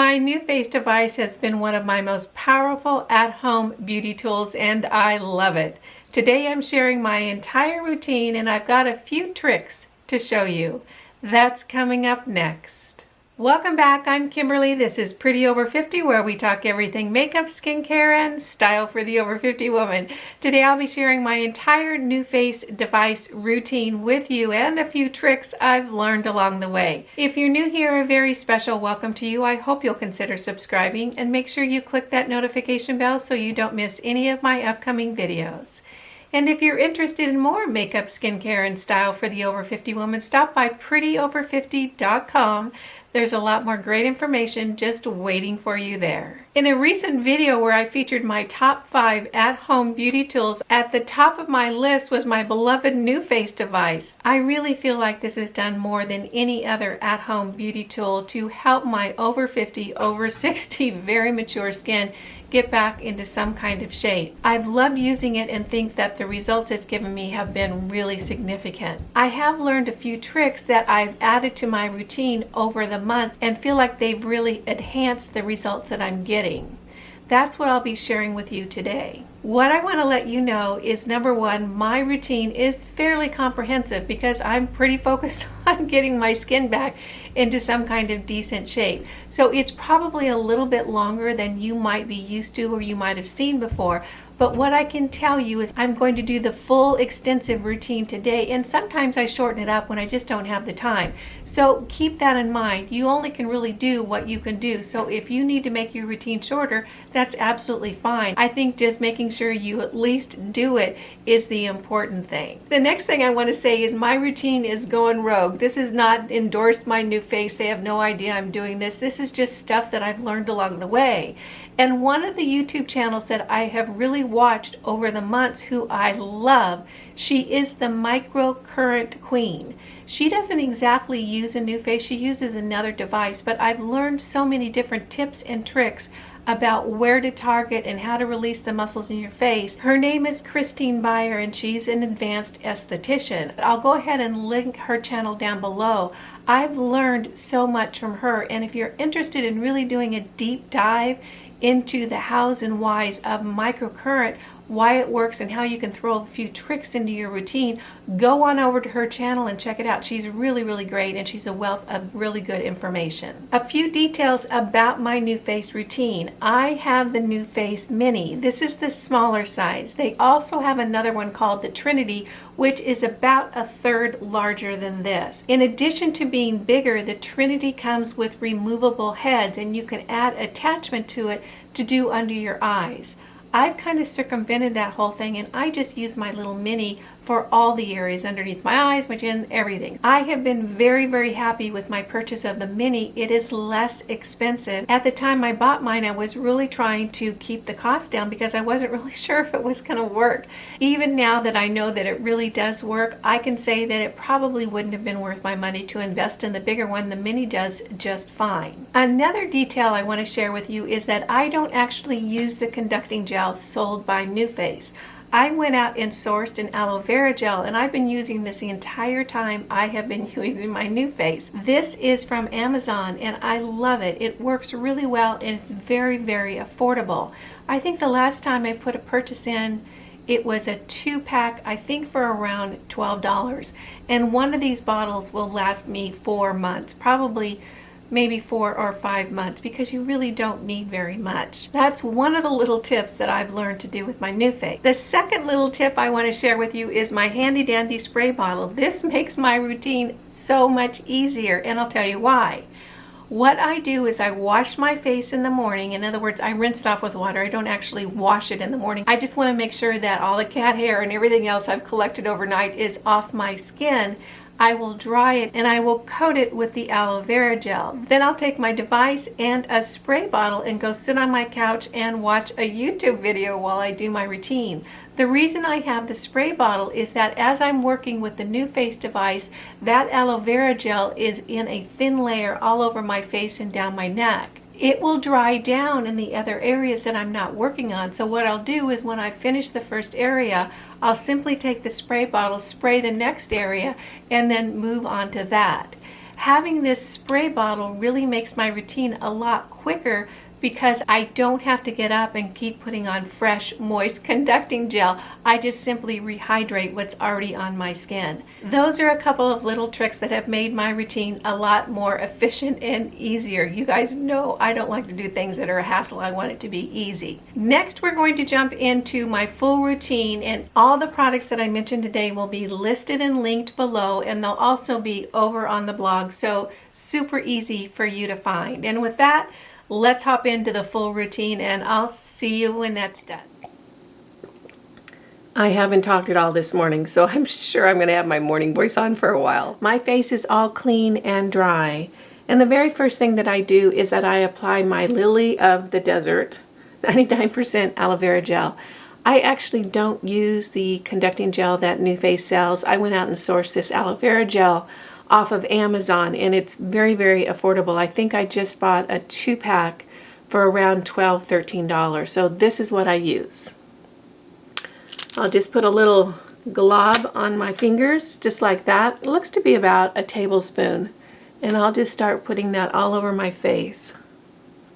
My Nuface device has been one of my most powerful at-home beauty tools, and I love it. Today I'm sharing my entire routine, and I've got a few tricks to show you. That's coming up next. Welcome back. I'm Kimberly. This is Pretty Over 50, where we talk everything makeup, skincare, and style for the over 50 woman. Today I'll be sharing my entire Nuface device routine with you and a few tricks I've learned along the way. If you're new here, a very special welcome to you. I hope you'll consider subscribing and make sure you click that notification bell so you don't miss any of my upcoming videos. And if you're interested in more makeup, skincare, and style for the over 50 woman, stop by prettyover50.com. There's a lot more great information just waiting for you there. In a recent video where I featured my top 5 at-home beauty tools, at the top of my list was my beloved Nuface device. I really feel like this has done more than any other at-home beauty tool to help my over 50, over 60 very mature skin get back into some kind of shape. I've loved using it and think that the results it's given me have been really significant. I have learned a few tricks that I've added to my routine over the months and feel like they've really enhanced the results that I'm getting. That's what I'll be sharing with you today. What I want to let you know is, number one, my routine is fairly comprehensive because I'm pretty focused on getting my skin back into some kind of decent shape. So it's probably a little bit longer than you might be used to or you might have seen before. But what I can tell you is I'm going to do the full extensive routine today, and sometimes I shorten it up when I just don't have the time. So keep that in mind. You only can really do what you can do. So if you need to make your routine shorter, that's absolutely fine. I think just making sure you at least do it is the important thing. The next thing I want to say is my routine is going rogue. This is not endorsed by Nuface. They have no idea I'm doing this. This is just stuff that I've learned along the way. And one of the YouTube channels that I have really watched over the months, who I love, she is the Microcurrent Queen. She doesn't exactly use a Nuface, she uses another device, but I've learned so many different tips and tricks about where to target and how to release the muscles in your face. Her name is Christine Beyer, and she's an advanced esthetician. I'll go ahead and link her channel down below. I've learned so much from her, and if you're interested in really doing a deep dive into the hows and whys of microcurrent, why it works and how you can throw a few tricks into your routine, go on over to her channel and check it out. She's really great, and she's a wealth of really good information. A few details about my Nuface routine. I have the Nuface Mini. This is the smaller size. They also have another one called the Trinity, which is about a third larger than this. In addition to being bigger, the Trinity comes with removable heads, and you can add attachment to it to do under your eyes. I've kind of circumvented that whole thing, and I just use my little Mini for all the areas underneath my eyes, my chin, everything. I have been very happy with my purchase of the Mini. It is less expensive. At the time I bought mine, I was really trying to keep the cost down because I wasn't really sure if it was going to work. Even now that I know that it really does work, I can say that it probably wouldn't have been worth my money to invest in the bigger one. The Mini does just fine. Another detail I want to share with you is that I don't actually use the conducting gel sold by Nuface. I went out and sourced an aloe vera gel, and I've been using this the entire time I have been using my Nuface. This is from Amazon, and I love it. It works really well, and it's very affordable. I think the last time I put a purchase in, it was a 2-pack, I think for around $12. And one of these bottles will last me 4 months, probably maybe 4 or 5 months, because you really don't need very much. That's one of the little tips that I've learned to do with my Nuface. The second little tip I want to share with you is my handy dandy spray bottle. This makes my routine so much easier, and I'll tell you why. What I do is I wash my face in the morning. In other words, I rinse it off with water. I don't actually wash it in the morning. I just want to make sure that all the cat hair and everything else I've collected overnight is off my skin. I will dry it, and I will coat it with the aloe vera gel. Then I'll take my device and a spray bottle and go sit on my couch and watch a YouTube video while I do my routine. The reason I have the spray bottle is that as I'm working with the Nuface device, that aloe vera gel is in a thin layer all over my face and down my neck. It will dry down in the other areas that I'm not working on. So what I'll do is when I finish the first area, I'll simply take the spray bottle, spray the next area, and then move on to that. Having this spray bottle really makes my routine a lot quicker because I don't have to get up and keep putting on fresh, moist conducting gel. I just simply rehydrate what's already on my skin. Those are a couple of little tricks that have made my routine a lot more efficient and easier. You guys know I don't like to do things that are a hassle. I want it to be easy. Next, we're going to jump into my full routine, and all the products that I mentioned today will be listed and linked below, and they'll also be over on the blog, so super easy for you to find. And with that, let's hop into the full routine, and I'll see you when that's done. I haven't talked at all this morning, so I'm sure I'm going to have my morning voice on for a while. My face is all clean and dry, and the very first thing that I do is that I apply my Lily of the Desert 99% aloe vera gel. I actually don't use the conducting gel that Nuface sells. I went out and sourced this aloe vera gel off of Amazon, and it's very, very affordable. I think I just bought a 2-pack for around $12, $13. So this is what I use. I'll just put a little glob on my fingers, just like that. It looks to be about a tablespoon. And I'll just start putting that all over my face.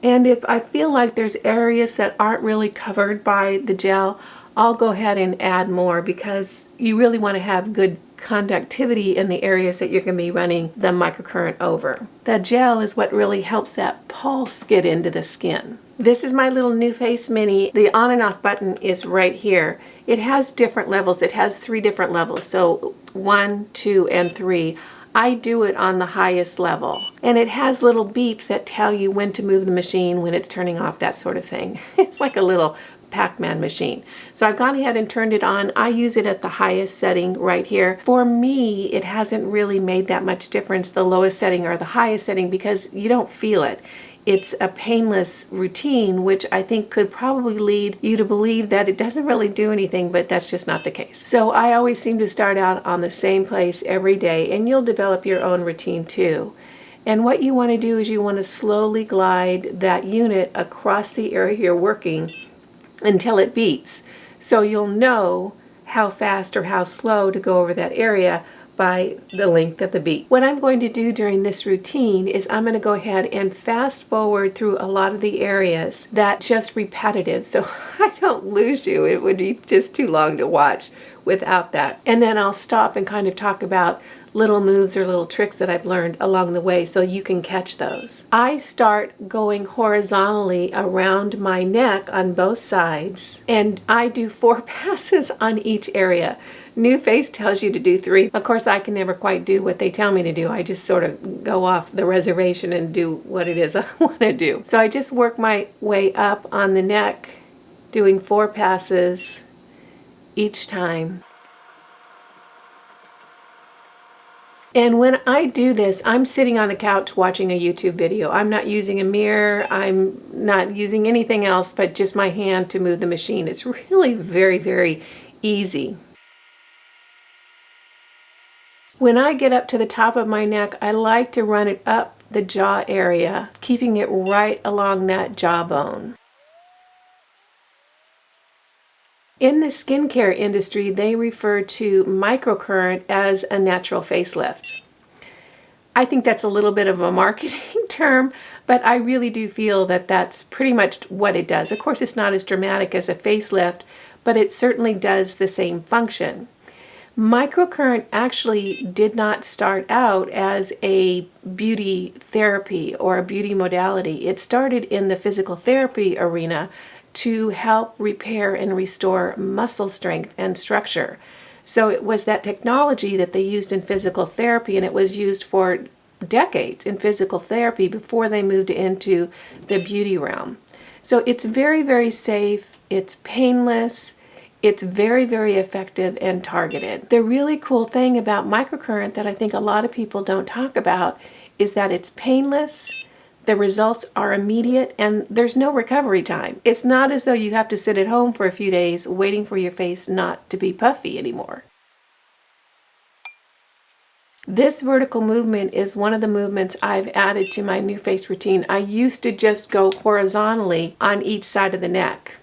And if I feel like there's areas that aren't really covered by the gel, I'll go ahead and add more, because you really want to have good conductivity in the areas that you're going to be running the microcurrent over. The gel is what really helps that pulse get into the skin. This is my little Nuface Mini. The on and off button is right here. It has different levels. It has 3 different levels, so 1, 2, and 3. I do it on the highest level. And it has little beeps that tell you when to move the machine, when it's turning off, that sort of thing. It's like a little Pac-Man machine. So I've gone ahead and turned it on. I use it at the highest setting right here. For me, it hasn't really made that much difference, the lowest setting or the highest setting, because you don't feel it. It's a painless routine, which I think could probably lead you to believe that it doesn't really do anything, but that's just not the case. So I always seem to start out on the same place every day, and you'll develop your own routine too. And what you want to do is you want to slowly glide that unit across the area you're working until it beeps. So you'll know how fast or how slow to go over that area by the length of the beat. What I'm going to do during this routine is I'm going to go ahead and fast forward through a lot of the areas that just repetitive, so I don't lose you. It would be just too long to watch without that. And then I'll stop and kind of talk about little moves or little tricks that I've learned along the way so you can catch those. I start going horizontally around my neck on both sides, and I do 4 passes on each area. Nuface tells you to do 3. Of course, I can never quite do what they tell me to do. I just sort of go off the reservation and do what it is I want to do. So I just work my way up on the neck, doing 4 passes each time. And when I do this, I'm sitting on the couch watching a YouTube video. I'm not using a mirror. I'm not using anything else but just my hand to move the machine. It's really very, very easy. When I get up to the top of my neck, I like to run it up the jaw area, keeping it right along that jawbone. In the skincare industry, they refer to microcurrent as a natural facelift. I think that's a little bit of a marketing term, but I really do feel that that's pretty much what it does. Of course, it's not as dramatic as a facelift, but it certainly does the same function. Microcurrent actually did not start out as a beauty therapy or a beauty modality. It started in the physical therapy arena to help repair and restore muscle strength and structure. So it was that technology that they used in physical therapy, and it was used for decades in physical therapy before they moved into the beauty realm. So it's very, very safe, it's painless, it's very, very effective and targeted. The really cool thing about microcurrent that I think a lot of people don't talk about is that it's painless, the results are immediate, and there's no recovery time. It's not as though you have to sit at home for a few days waiting for your face not to be puffy anymore. This vertical movement is one of the movements I've added to my Nuface routine. I used to just go horizontally on each side of the neck.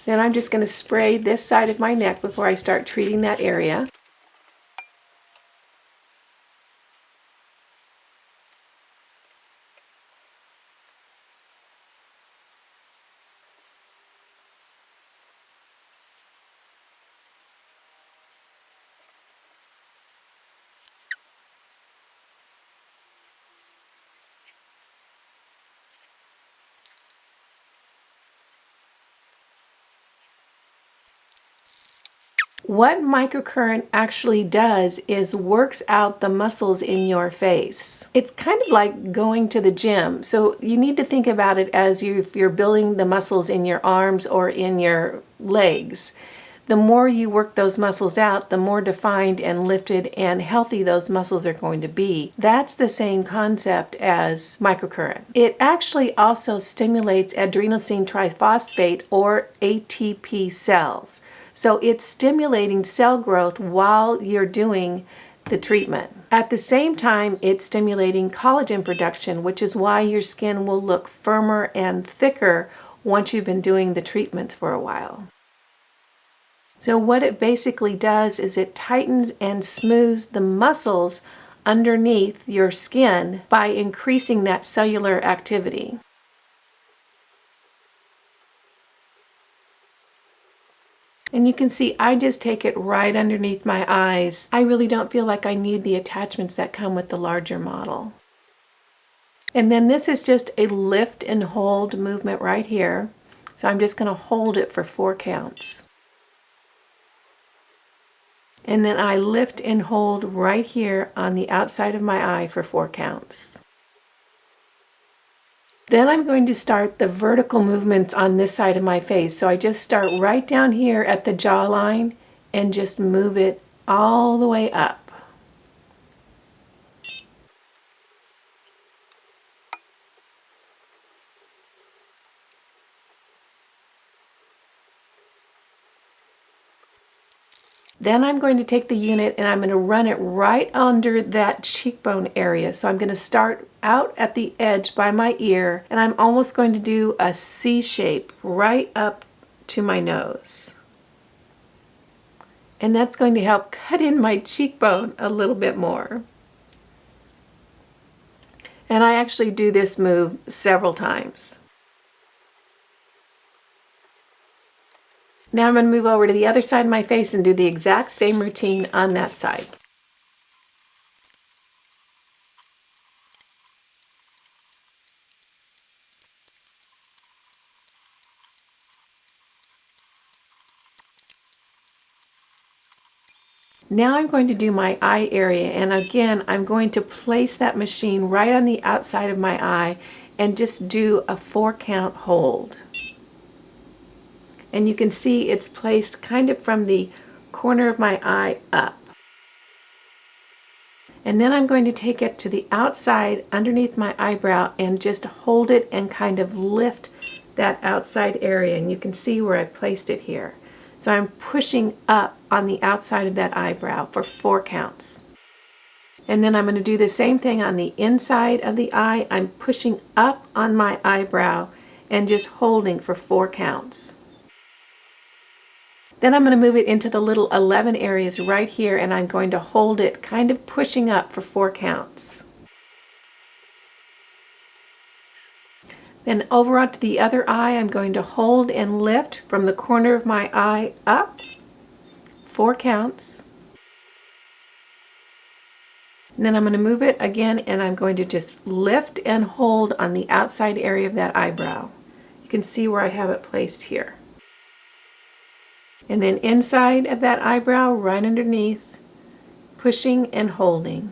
Then I'm just going to spray this side of my neck before I start treating that area. What microcurrent actually does is works out the muscles in your face. It's kind of like going to the gym. So you need to think about it as if you're building the muscles in your arms or in your legs. The more you work those muscles out, the more defined and lifted and healthy those muscles are going to be. That's the same concept as microcurrent. It actually also stimulates adenosine triphosphate or ATP cells. So it's stimulating cell growth while you're doing the treatment. At the same time, it's stimulating collagen production, which is why your skin will look firmer and thicker once you've been doing the treatments for a while. So what it basically does is it tightens and smooths the muscles underneath your skin by increasing that cellular activity. And you can see I just take it right underneath my eyes. I really don't feel like I need the attachments that come with the larger model. And then this is just a lift and hold movement right here. So I'm just going to hold it for 4 counts. And then I lift and hold right here on the outside of my eye for 4 counts. Then I'm going to start the vertical movements on this side of my face. So I just start right down here at the jawline and just move it all the way up. Then I'm going to take the unit and I'm going to run it right under that cheekbone area. So I'm going to start out at the edge by my ear and I'm almost going to do a C shape right up to my nose. And that's going to help cut in my cheekbone a little bit more. And I actually do this move several times. Now I'm going to move over to the other side of my face and do the exact same routine on that side. Now I'm going to do my eye area, and again I'm going to place that machine right on the outside of my eye and just do a 4 count hold. And you can see it's placed kind of from the corner of my eye up. And then I'm going to take it to the outside underneath my eyebrow and just hold it and kind of lift that outside area. And you can see where I placed it here. So I'm pushing up on the outside of that eyebrow for 4 counts. And then I'm going to do the same thing on the inside of the eye. I'm pushing up on my eyebrow and just holding for 4 counts. Then I'm going to move it into the little 11 areas right here and I'm going to hold it kind of pushing up for 4 counts. Then over onto the other eye, I'm going to hold and lift from the corner of my eye up, 4 counts. And then I'm going to move it again and I'm going to just lift and hold on the outside area of that eyebrow. You can see where I have it placed here. And then inside of that eyebrow, right underneath, pushing and holding.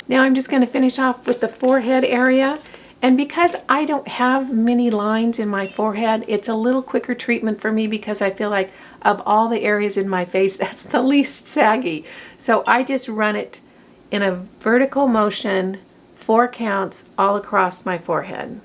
Now I'm just going to finish off with the forehead area. And because I don't have many lines in my forehead, it's a little quicker treatment for me because I feel like of all the areas in my face, that's the least saggy. So I just run it in a vertical motion, 4 counts all across my forehead.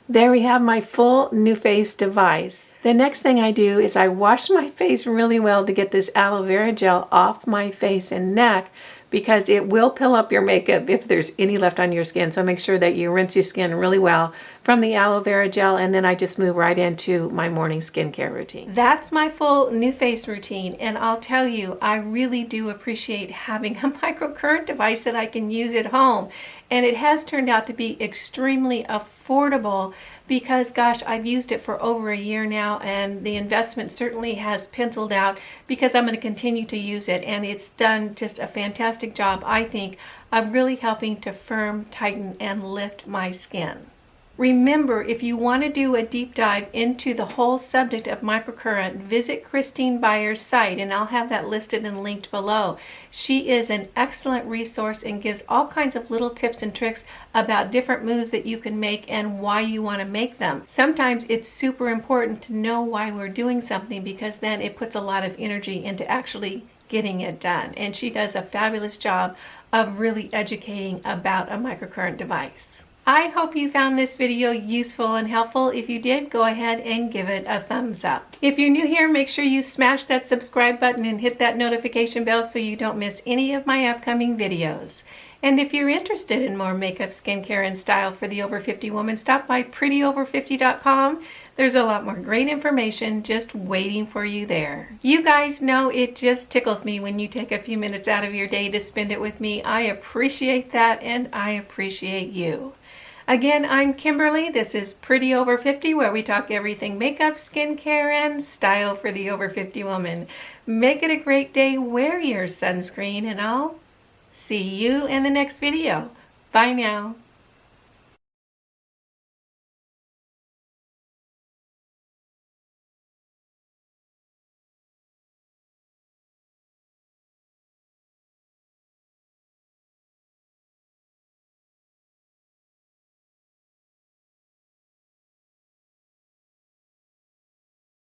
There we have my full Nuface device. The next thing I do is I wash my face really well to get this aloe vera gel off my face and neck because it will pill up your makeup if there's any left on your skin. So make sure that you rinse your skin really well from the aloe vera gel, and then I just move right into my morning skincare routine. That's my full Nuface routine, and I'll tell you, I really do appreciate having a microcurrent device that I can use at home, and it has turned out to be extremely affordable because, gosh, I've used it for over a year now, and the investment certainly has penciled out because I'm going to continue to use it, and it's done just a fantastic job, I think, of really helping to firm, tighten, and lift my skin. Remember, if you want to do a deep dive into the whole subject of microcurrent, visit Christine Byers' site, and I'll have that listed and linked below. She is an excellent resource and gives all kinds of little tips and tricks about different moves that you can make and why you want to make them. Sometimes it's super important to know why we're doing something because then it puts a lot of energy into actually getting it done. And she does a fabulous job of really educating about a microcurrent device. I hope you found this video useful and helpful. If you did, go ahead and give it a thumbs up. If you're new here, make sure you smash that subscribe button and hit that notification bell so you don't miss any of my upcoming videos. And if you're interested in more makeup, skincare, and style for the over 50 woman, stop by prettyover50.com. There's a lot more great information just waiting for you there. You guys know it just tickles me when you take a few minutes out of your day to spend it with me. I appreciate that, and I appreciate you. Again, I'm Kimberly. This is Pretty Over 50, where we talk everything makeup, skincare, and style for the over 50 woman. Make it a great day. Wear your sunscreen, and I'll see you in the next video. Bye now.